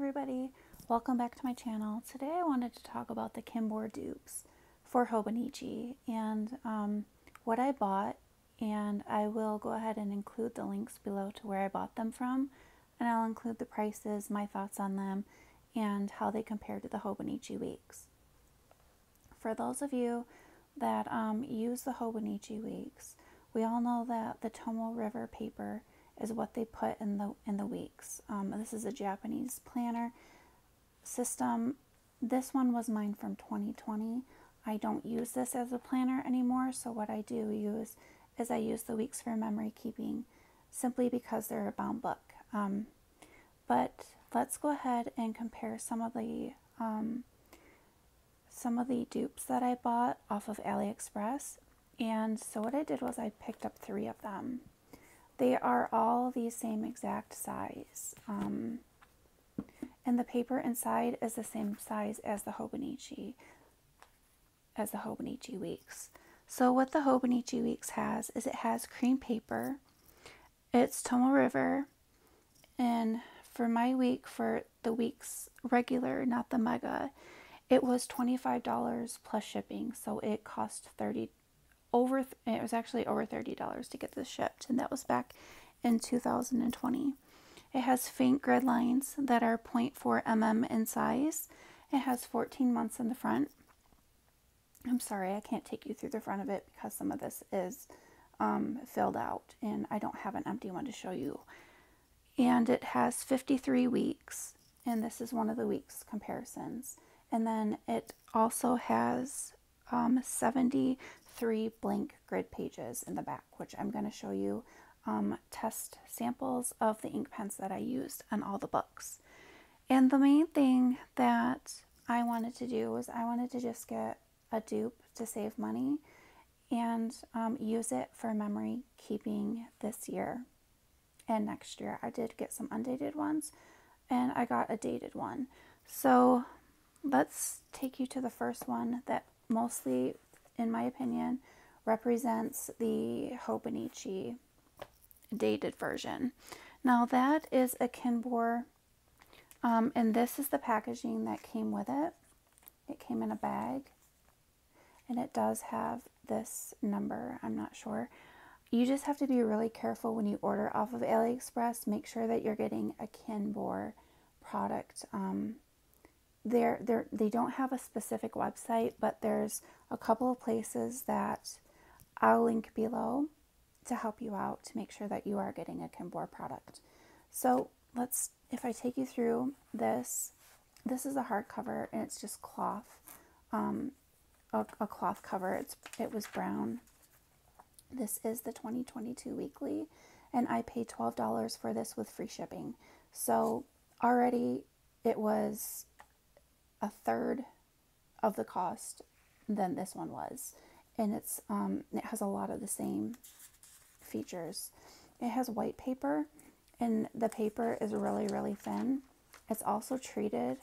everybody, welcome back to my channel. Today I wanted to talk about the Kinbor dupes for Hobinichi and what I bought, and I will go ahead and include the links below to where I bought them from, and I'll include the prices, my thoughts on them, and how they compare to the Hobinichi Weeks. For those of you that use the Hobinichi Weeks, we all know that the Tomoe River paper is what they put in the weeks. This is a Japanese planner system. This one was mine from 2020. I don't use this as a planner anymore, so what I do use is I use the weeks for memory keeping, simply because they're a bound book. But let's go ahead and compare some of the dupes that I bought off of AliExpress. And so what I did was I picked up 3 of them. They are all the same exact size, and the paper inside is the same size as the Hobinichi Weeks. So what the Hobinichi Weeks has is it has cream paper. It's Tomoe River, and for my week, for the weeks regular, not the mega, it was $25 plus shipping. So it cost it was actually over $30 to get this shipped, and that was back in 2020. It has faint grid lines that are 0.4 mm in size. It has 14 months in the front. I'm sorry, I can't take you through the front of it because some of this is filled out, and I don't have an empty one to show you. And it has 53 weeks, and this is one of the weeks comparisons. And then it also has 73 blank grid pages in the back, which I'm going to show you test samples of the ink pens that I used on all the books. And the main thing that I wanted to do was I wanted to just get a dupe to save money and use it for memory keeping this year and next year. I did get some undated ones, and I got a dated one. So let's take you to the first one that mostly, in my opinion, represents the Hobinichi dated version. Now that is a Kinbor, and this is the packaging that came with it. It came in a bag, and it does have this number. I'm not sure. You just have to be really careful when you order off of AliExpress. Make sure that you're getting a Kinbor product. They don't have a specific website, but there's a couple of places that I'll link below to help you out to make sure that you are getting a Kinbor product. So if I take you through this is a hardcover, and it's just cloth, a cloth cover. It was brown. This is the 2022 weekly, and I paid $12 for this with free shipping. So already it was a third of the cost than this one was, and it has a lot of the same features. It has white paper, and the paper is really, really thin. It's also treated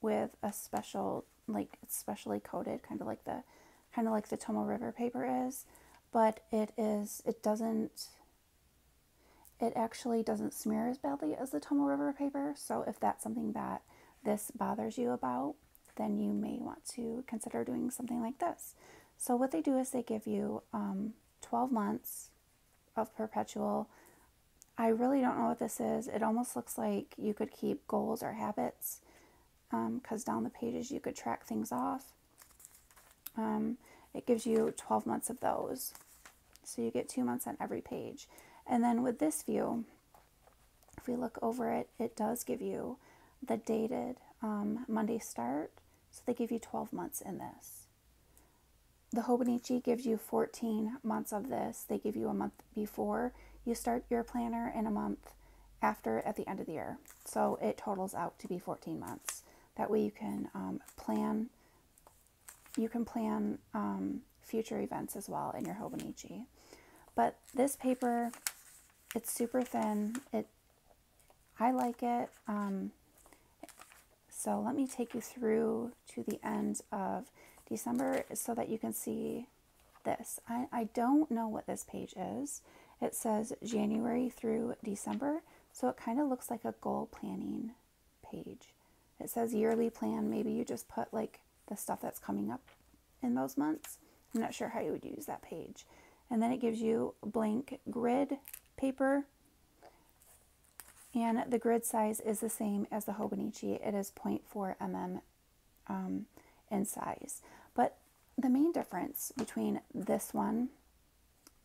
with a special, it's specially coated, kind of like the Tomoe River paper is, but it actually doesn't smear as badly as the Tomoe River paper. So if that's something that this bothers you about, then you may want to consider doing something like this. So what they do is they give you 12 months of perpetual. I really don't know what this is. It almost looks like you could keep goals or habits, because down the pages you could track things off. It gives you 12 months of those. So you get 2 months on every page. And then with this view, if we look over it, it does give you the dated Monday start. So they give you 12 months in this. The Hobinichi gives you 14 months of this. They give you a month before you start your planner and a month after at the end of the year. So it totals out to be 14 months. That way you can plan future events as well in your Hobinichi. But this paper, it's super thin. I like it. So let me take you through to the end of December so that you can see this. I don't know what this page is. It says January through December, so it kind of looks like a goal planning page. It says yearly plan. Maybe you just put like the stuff that's coming up in those months. I'm not sure how you would use that page. And then it gives you blank grid paper. And the grid size is the same as the Hobinichi. It is 0.4 mm in size. But the main difference between this one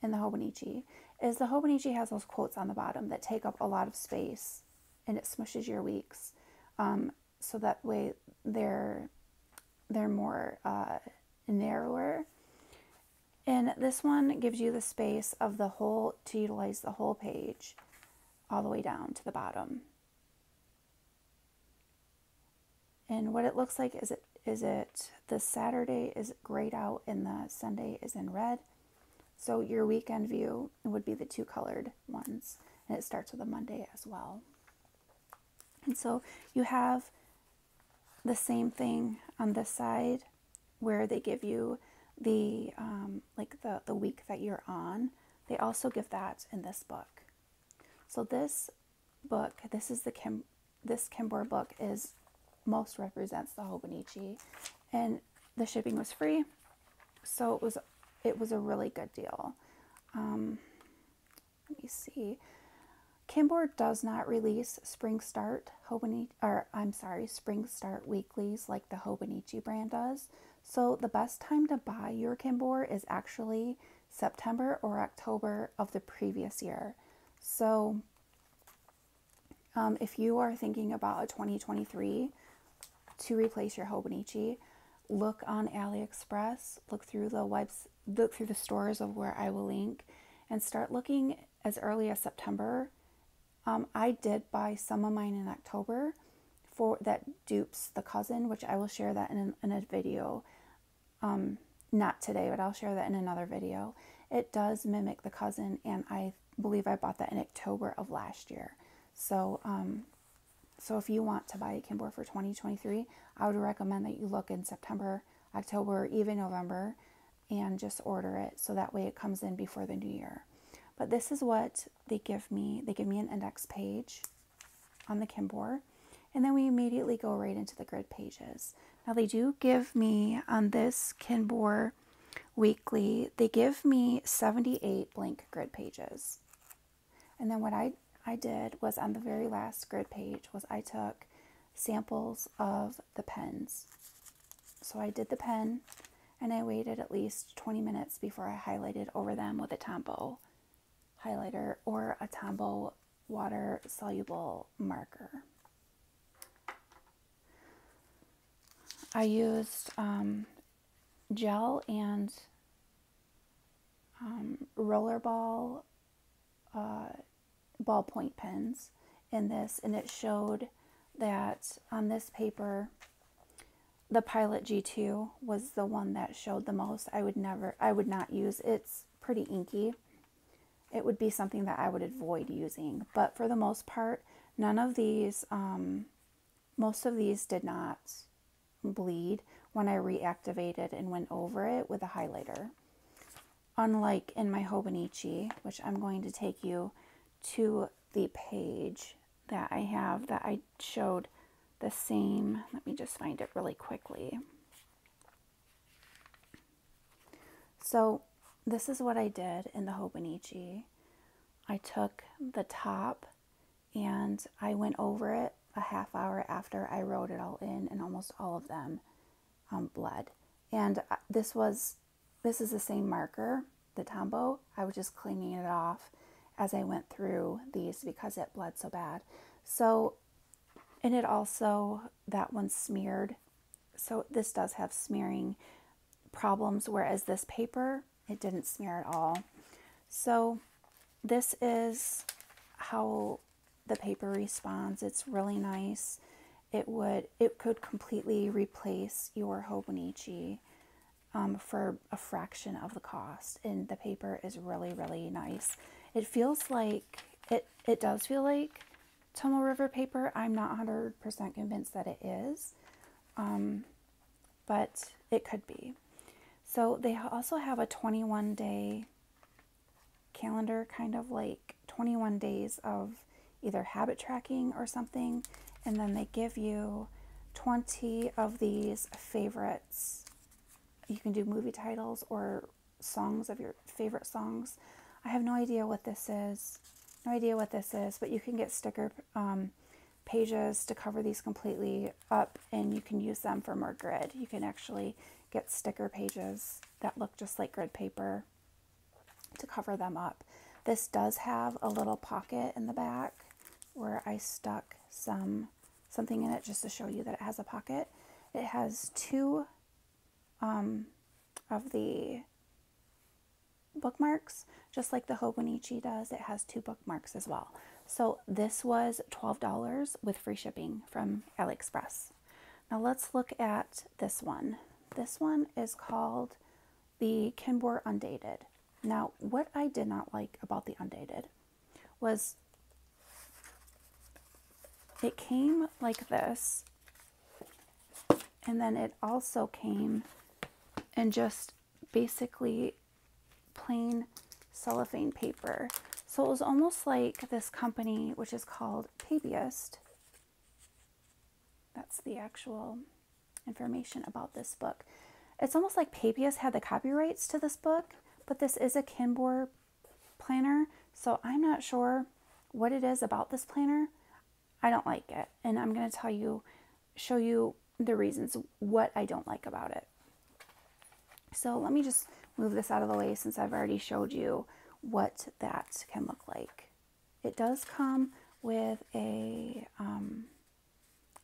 and the Hobinichi is the Hobinichi has those quotes on the bottom that take up a lot of space, and it smushes your weeks. So that way they're more narrower. And this one gives you the space of the whole, to utilize the whole page all the way down to the bottom. And what it looks like is it the Saturday is grayed out and the Sunday is in red. So your weekend view would be the two colored ones. And it starts with a Monday as well. And so you have the same thing on this side where they give you the the week that you're on. They also give that in this book. So this book, this Kinbor book is most represents the Hobinichi, and the shipping was free, so it was a really good deal. Let me see. Kinbor does not release Spring Start weeklies like the Hobinichi brand does. So the best time to buy your Kinbor is actually September or October of the previous year. So if you are thinking about a 2023 to replace your Hobinichi, look on AliExpress, look through the stores of where I will link, and start looking as early as September. I did buy some of mine in October for that dupes the cousin, which I will share that in a video. Not today, but I'll share that in another video. It does mimic the cousin, and I believe I bought that in October of last year. So, so if you want to buy a Kinbor for 2023, I would recommend that you look in September, October, even November, and just order it so that way it comes in before the new year. But this is what they give me. They give me an index page on the Kinbor, and then we immediately go right into the grid pages. Now they do give me on this Kinbor weekly, they give me 78 blank grid pages. And then what I did was on the very last grid page was I took samples of the pens. So I did the pen, and I waited at least 20 minutes before I highlighted over them with a Tombow highlighter or a Tombow water soluble marker. I used gel and rollerball ballpoint pens in this, and it showed that on this paper the Pilot G2 was the one that showed the most. I would not use. It's pretty inky. It would be something that I would avoid using, but for the most part, none of these most of these did not bleed when I reactivated and went over it with a highlighter. Unlike in my Hobinichi, which I'm going to take you to the page that I have that I showed the same. Let me just find it really quickly. So this is what I did in the Hobinichi. I took the top and I went over it a half hour after I wrote it all in, and almost all of them bled. And this is the same marker, the Tombow. I was just cleaning it off as I went through these because it bled so bad. So, and it also, that one smeared. So this does have smearing problems, whereas this paper, it didn't smear at all. So this is how the paper responds. It's really nice. It could completely replace your Hobinichi for a fraction of the cost, and the paper is really, really nice. It feels like, it does feel like Tomoe River paper. I'm not 100% convinced that it is, but it could be. So they also have a 21-day calendar, kind of like 21 days of either habit tracking or something. And then they give you 20 of these favorites. You can do movie titles or songs of your favorite songs. I have no idea what this is. No idea what this is, but you can get sticker pages to cover these completely up, and you can use them for more grid. You can actually get sticker pages that look just like grid paper to cover them up. This does have a little pocket in the back where I stuck something in it just to show you that it has a pocket. It has two of the bookmarks, just like the Hobinichi does. It has two bookmarks as well. So this was $12 with free shipping from AliExpress. Now let's look at this one. This one is called the Kinbor Undated. Now, what I did not like about the Undated was it came like this, and then it also came in just basically plain cellophane paper. So it was almost like this company, which is called Papiest. That's the actual information about this book. It's almost like Papiest had the copyrights to this book, but this is a Kinbor planner, so I'm not sure what it is about this planner. I don't like it, and I'm going to show you the reasons what I don't like about it. So let me just move this out of the way since I've already showed you what that can look like. It does come with a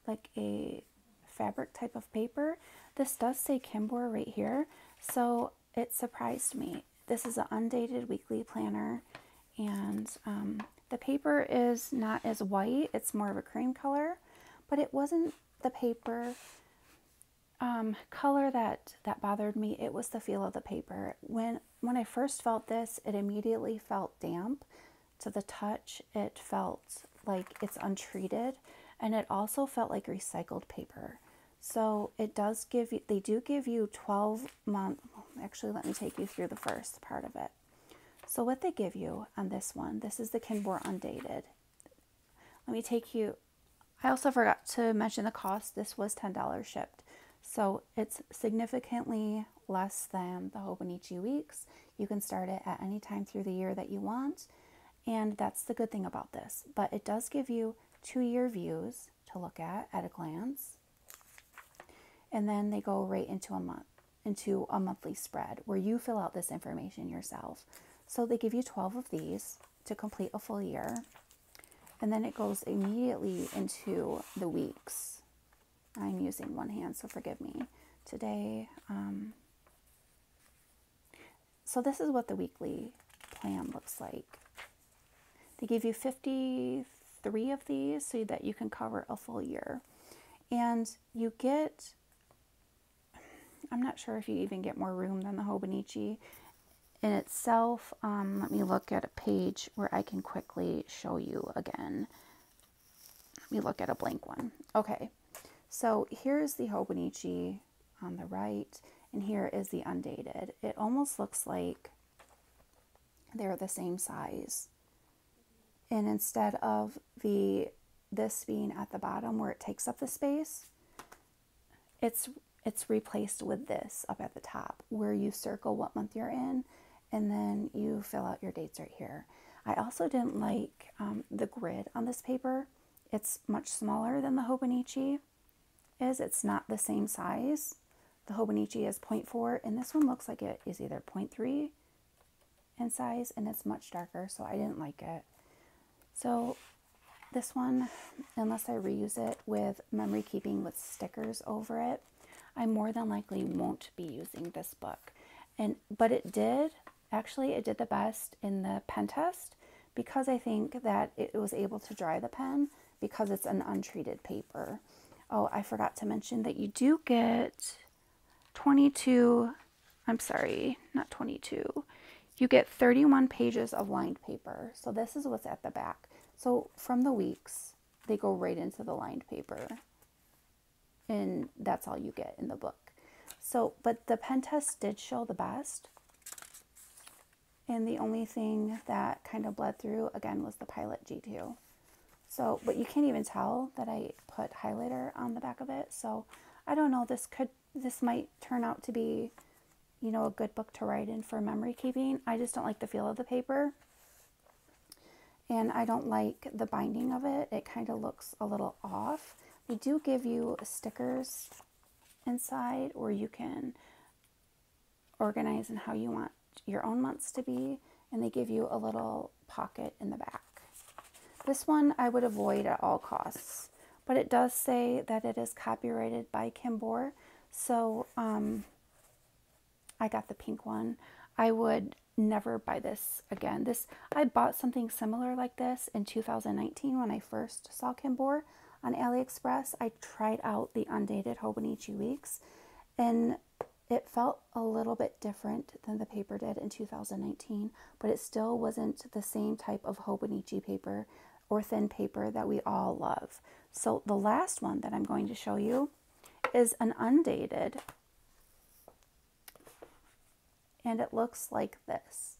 like a fabric type of paper. This does say Kinbor right here, so it surprised me. This is an undated weekly planner, and the paper is not as white, it's more of a cream color, but it wasn't the paper color that bothered me. It was the feel of the paper. When I first felt this, it immediately felt damp to the touch. It felt like it's untreated, and it also felt like recycled paper. So it does give you, they do give you 12 months. Actually, let me take you through the first part of it. So what they give you on this one, this is the Kinbor Undated. Let me take you, I also forgot to mention the cost. This was $10 shipped. So it's significantly less than the Hobinichi Weeks. You can start it at any time through the year that you want. And that's the good thing about this. But it does give you 2-year views to look at a glance. And then they go right into a monthly spread where you fill out this information yourself. So they give you 12 of these to complete a full year. And then it goes immediately into the weeks. I'm using one hand, so forgive me. Today, so this is what the weekly plan looks like. They give you 53 of these so that you can cover a full year. And you get, I'm not sure if you even get more room than the Hobinichi in itself. Let me look at a page where I can quickly show you again. Let me look at a blank one. Okay, so here's the Hobinichi on the right, and here is the Undated. It almost looks like they're the same size. And instead of this being at the bottom where it takes up the space, it's replaced with this up at the top where you circle what month you're in, and then you fill out your dates right here. I also didn't like the grid on this paper. It's much smaller than the Hobinichi is. It's not the same size. The Hobinichi is 0.4, and this one looks like it is either 0.3 in size, and it's much darker, so I didn't like it. So this one, unless I reuse it with memory keeping with stickers over it, I more than likely won't be using this book. But it did the best in the pen test, because I think that it was able to dry the pen because it's an untreated paper. Oh, I forgot to mention that you do get 22, I'm sorry, not 22. You get 31 pages of lined paper. So this is what's at the back. So from the weeks, they go right into the lined paper. And that's all you get in the book. So, but the pen test did show the best. And the only thing that kind of bled through, again, was the Pilot G2. So, but you can't even tell that I put highlighter on the back of it. So I don't know, this might turn out to be, you know, a good book to write in for memory keeping. I just don't like the feel of the paper. And I don't like the binding of it. It kind of looks a little off. They do give you stickers inside, or you can organize in how you want your own months to be. And they give you a little pocket in the back. This one I would avoid at all costs. But it does say that it is copyrighted by Kinbor. So I got the pink one. I would never buy this again. I bought something similar like this in 2019 when I first saw Kinbor on AliExpress. I tried out the undated Hobinichi Weeks, and it felt a little bit different than the paper did in 2019, but it still wasn't the same type of Hobinichi paper or thin paper that we all love. So the last one that I'm going to show you is an undated, and it looks like this.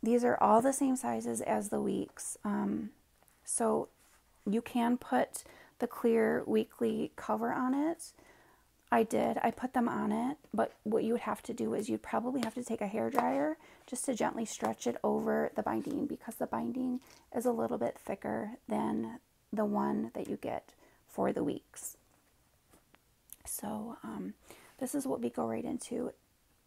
These are all the same sizes as the weeks. So you can put the clear weekly cover on it. I did. I put them on it, but what you would have to do is you'd probably have to take a hairdryer just to gently stretch it over the binding, because the binding is a little bit thicker than the one that you get for the weeks. So this is what we go right into.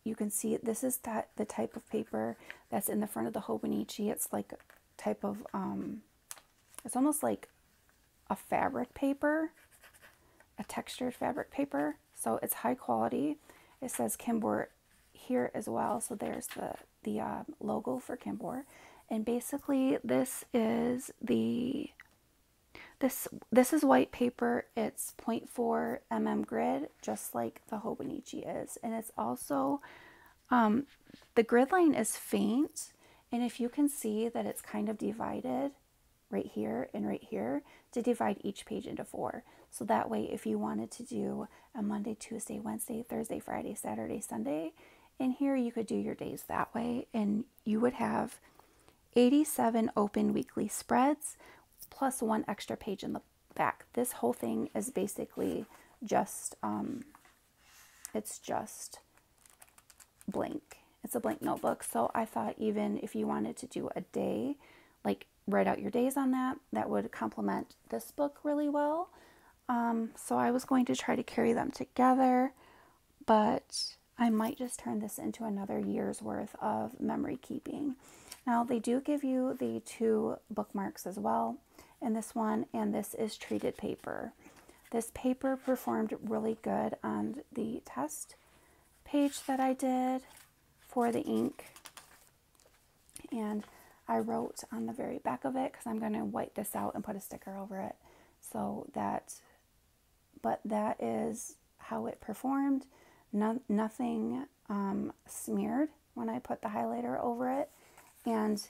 You can see this is the type of paper that's in the front of the Hobinichi. It's like a type of, it's almost like a fabric paper, a textured fabric paper. So it's high quality. It says Kinbor here as well. So there's the logo for Kinbor. And basically this is this is white paper. It's 0.4 mm grid, just like the Hobinichi is. And it's also, the grid line is faint. And if you can see that it's kind of divided right here and right here to divide each page into 4. So that way, if you wanted to do a Monday, Tuesday, Wednesday, Thursday, Friday, Saturday, Sunday, in here you could do your days that way. And you would have 87 open weekly spreads plus 1 extra page in the back. This whole thing is basically just, it's just blank. It's a blank notebook. So I thought even if you wanted to do a day, like write out your days on that, that would complement this book really well. So I was going to try to carry them together, but I might just turn this into another year's worth of memory keeping. Now they do give you the 2 bookmarks as well in this one, and this is treated paper. This paper performed really good on the test page that I did for the ink, and I wrote on the very back of it, because I'm going to white this out and put a sticker over it, so that, but that is how it performed. Nothing smeared when I put the highlighter over it, and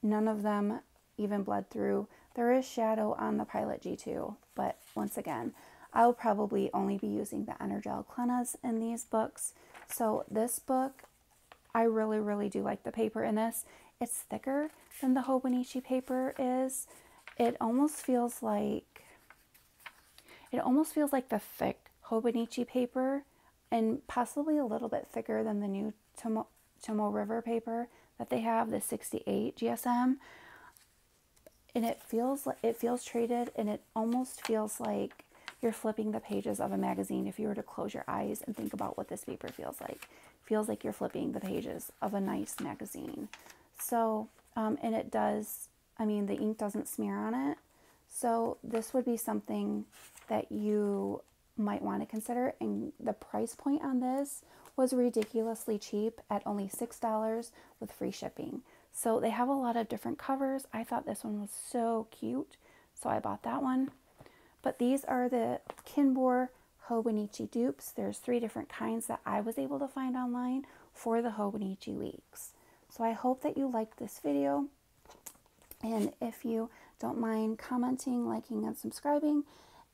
none of them even bled through. There is shadow on the Pilot G2, but once again, I'll probably only be using the Energel Clenas in these books. So this book, I really do like the paper in this. It's thicker than the Hobinichi paper is. It almost feels like the thick Hobinichi paper, and possibly a little bit thicker than the new Tomo River paper that they have, the 68 GSM. And it feels treated, and it almost feels like you're flipping the pages of a magazine. If you were to close your eyes and think about what this paper feels like, you're flipping the pages of a nice magazine. So, and it does, I mean, the ink doesn't smear on it. So this would be something that you might want to consider. And the price point on this was ridiculously cheap at only $6 with free shipping. So they have a lot of different covers. I thought this one was so cute, so I bought that one. But these are the Kinbor Hobinichi dupes. There's 3 different kinds that I was able to find online for the Hobinichi Weeks. So I hope that you liked this video. And if you don't mind commenting, liking, and subscribing,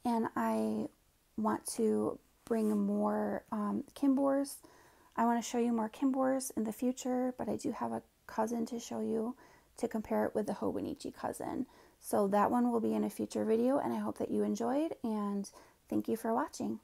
and I want to bring more Kinbors. I want to show you more Kinbors in the future, but I do have a cousin to show you to compare it with the Hobinichi cousin. So that one will be in a future video, and I hope that you enjoyed, and thank you for watching.